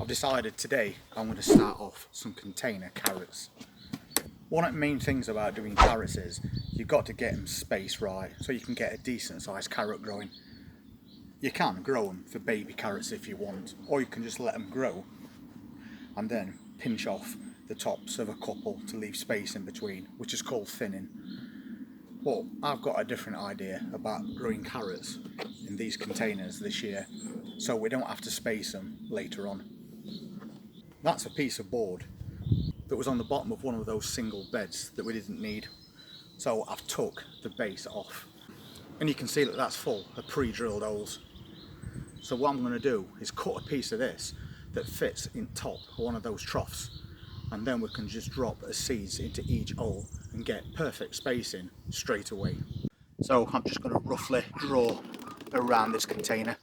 decided today I'm going to start off some container carrots. One of the main things about doing carrots is you've got to get them spaced right so you can get a decent sized carrot growing. You can grow them for baby carrots if you want, or you can just let them grow and then pinch off the tops of a couple to leave space in between, which is called thinning. But I've got a different idea about growing carrots in these containers this year, so we don't have to space them later on. That's a piece of board that was on the bottom of one of those single beds that we didn't need. So I've took the base off, and you can see that that's full of pre-drilled holes. So what I'm going to do is cut a piece of this that fits in top of one of those troughs, and then we can just drop the seeds into each hole and get perfect spacing straight away. So I'm just going to roughly draw around this container,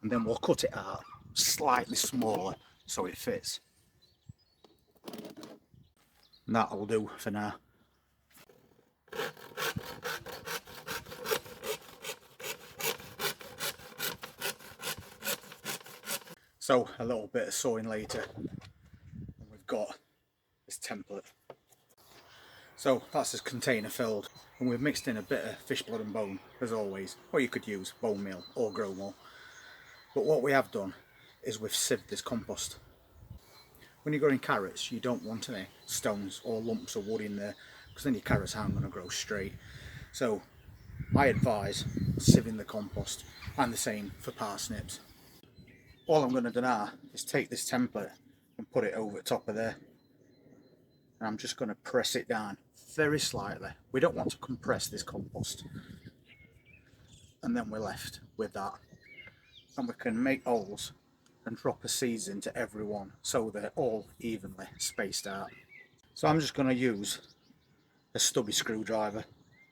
and then we'll cut it out slightly smaller so it fits. And that'll do for now. So a little bit of sewing later, and we've got this template. So that's this container filled, and we've mixed in a bit of fish blood and bone as always, or you could use bone meal or grow more. But what we have done is we've sieved this compost. When you're growing carrots, you don't want any stones or lumps of wood in there, because then your carrots aren't going to grow straight. So I advise sieving the compost, and the same for parsnips. All I'm going to do now is take this template and put it over the top of there, and I'm just going to press it down very slightly. We don't want to compress this compost, and then we're left with that, and we can make holes and drop the seeds into every one so they're all evenly spaced out. So I'm just going to use a stubby screwdriver,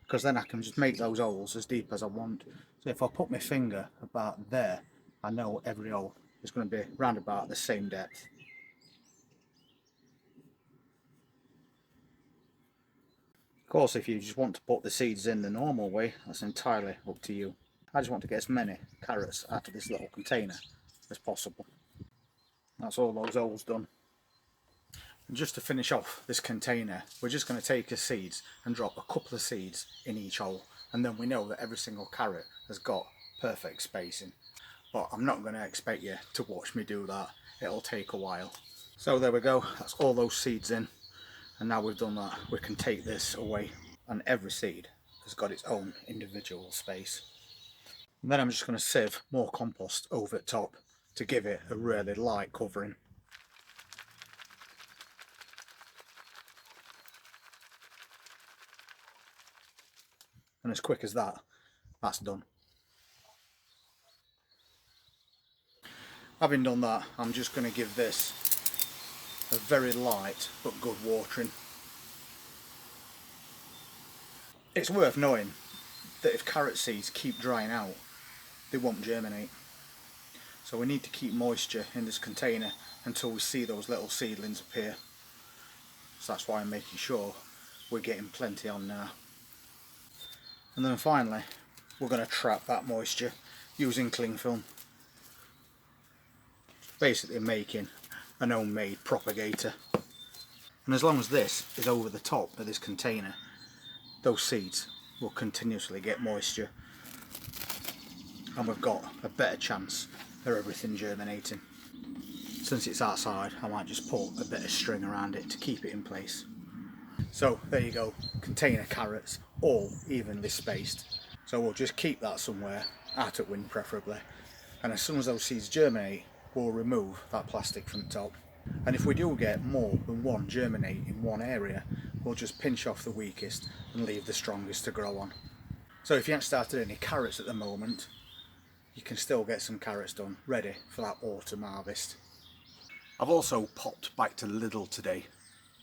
because then I can just make those holes as deep as I want. So if I put my finger about there, I know every hole is going to be round about the same depth. Of course, if you just want to put the seeds in the normal way, that's entirely up to you. I just want to get as many carrots out of this little container as possible. That's all those holes done. And just to finish off this container, we're just going to take the seeds and drop a couple of seeds in each hole, and then we know that every single carrot has got perfect spacing. But I'm not going to expect you to watch me do that, it'll take a while. So there we go, that's all those seeds in, and now we've done that, we can take this away, and every seed has got its own individual space. And then I'm just going to sieve more compost over the top to give it a really light covering. And as quick as that, that's done. Having done that, I'm just going to give this a very light but good watering. It's worth knowing that if carrot seeds keep drying out, they won't germinate. So we need to keep moisture in this container until we see those little seedlings appear. So that's why I'm making sure we're getting plenty on now. And then finally, we're going to trap that moisture using cling film. Basically making an homemade propagator. And as long as this is over the top of this container, those seeds will continuously get moisture, and we've got a better chance of everything germinating. Since it's outside, I might just put a bit of string around it to keep it in place. So there you go, container carrots, all evenly spaced. So we'll just keep that somewhere, out of wind preferably, and as soon as those seeds germinate, we'll remove that plastic from the top. And if we do get more than one germinate in one area, we'll just pinch off the weakest and leave the strongest to grow on. So if you haven't started any carrots at the moment, you can still get some carrots done, ready for that autumn harvest. I've also popped back to Lidl today,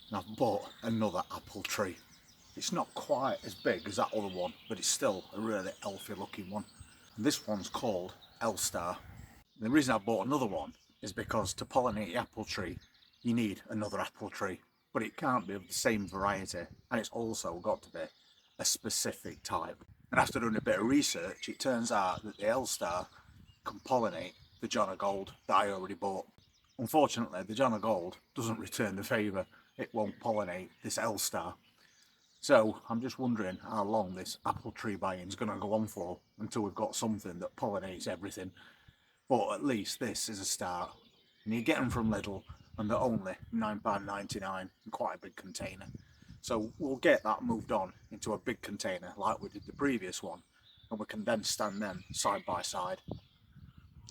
and I've bought another apple tree. It's not quite as big as that other one, but it's still a really healthy looking one. And this one's called Elstar. The reason I bought another one is because to pollinate the apple tree, you need another apple tree, but it can't be of the same variety, and it's also got to be a specific type. And after doing a bit of research, it turns out that the Elstar can pollinate the John o' Gold that I already bought. Unfortunately, the John of Gold doesn't return the favour. It won't pollinate this L-star. So I'm just wondering how long this apple tree buying is going to go on for until we've got something that pollinates everything. But at least this is a start. And you get them from Lidl and they're only £9.99 in quite a big container. So we'll get that moved on into a big container like we did the previous one, and we can then stand them side by side.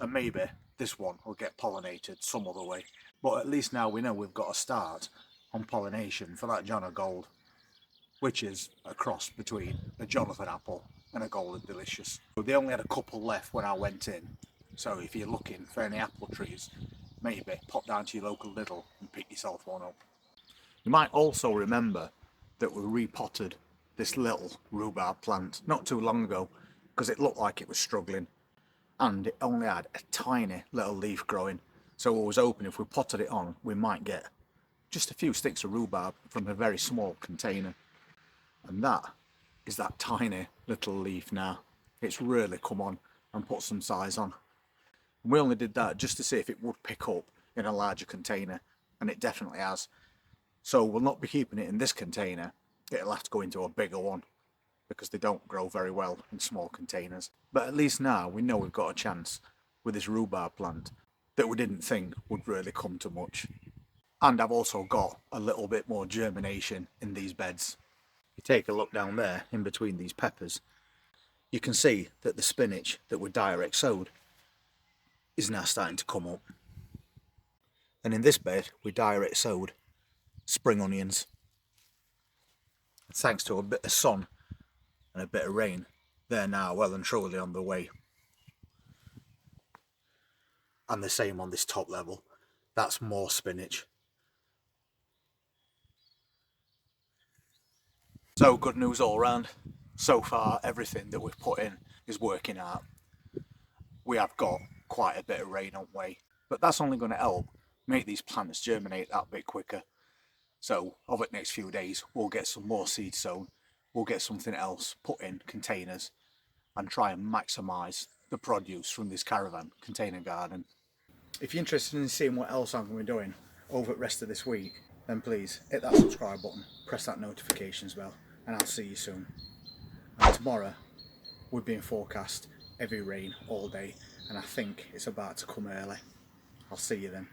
And maybe this one will get pollinated some other way. But at least now we know we've got a start on pollination for that John of Gold, which is a cross between a Jonathan apple and a Golden Delicious. They only had a couple left when I went in, so if you're looking for any apple trees, maybe pop down to your local Lidl and pick yourself one up. You might also remember that we repotted this little rhubarb plant not too long ago because it looked like it was struggling, and it only had a tiny little leaf growing, so I was hoping if we potted it on we might get just a few sticks of rhubarb from a very small container. And that is that tiny little leaf now. It's really come on and put some size on. And we only did that just to see if it would pick up in a larger container, and it definitely has. So we'll not be keeping it in this container. It'll have to go into a bigger one because they don't grow very well in small containers. But at least now we know we've got a chance with this rhubarb plant that we didn't think would really come to much. And I've also got a little bit more germination in these beds. You take a look down there in between these peppers, you can see that the spinach that we direct sowed is now starting to come up. And in this bed we direct sowed spring onions. Thanks to a bit of sun and a bit of rain, they're now well and truly on the way. And the same on this top level, that's more spinach. So good news all round. So far everything that we've put in is working out. We have got quite a bit of rain on way, but that's only going to help make these plants germinate that bit quicker. So over the next few days we'll get some more seeds sown, we'll get something else put in containers and try and maximise the produce from this caravan container garden. If you're interested in seeing what else I'm going to be doing over the rest of this week, then please hit that subscribe button, press that notifications bell, and I'll see you soon. And tomorrow we're being forecast heavy rain all day, and I think it's about to come early. I'll see you then.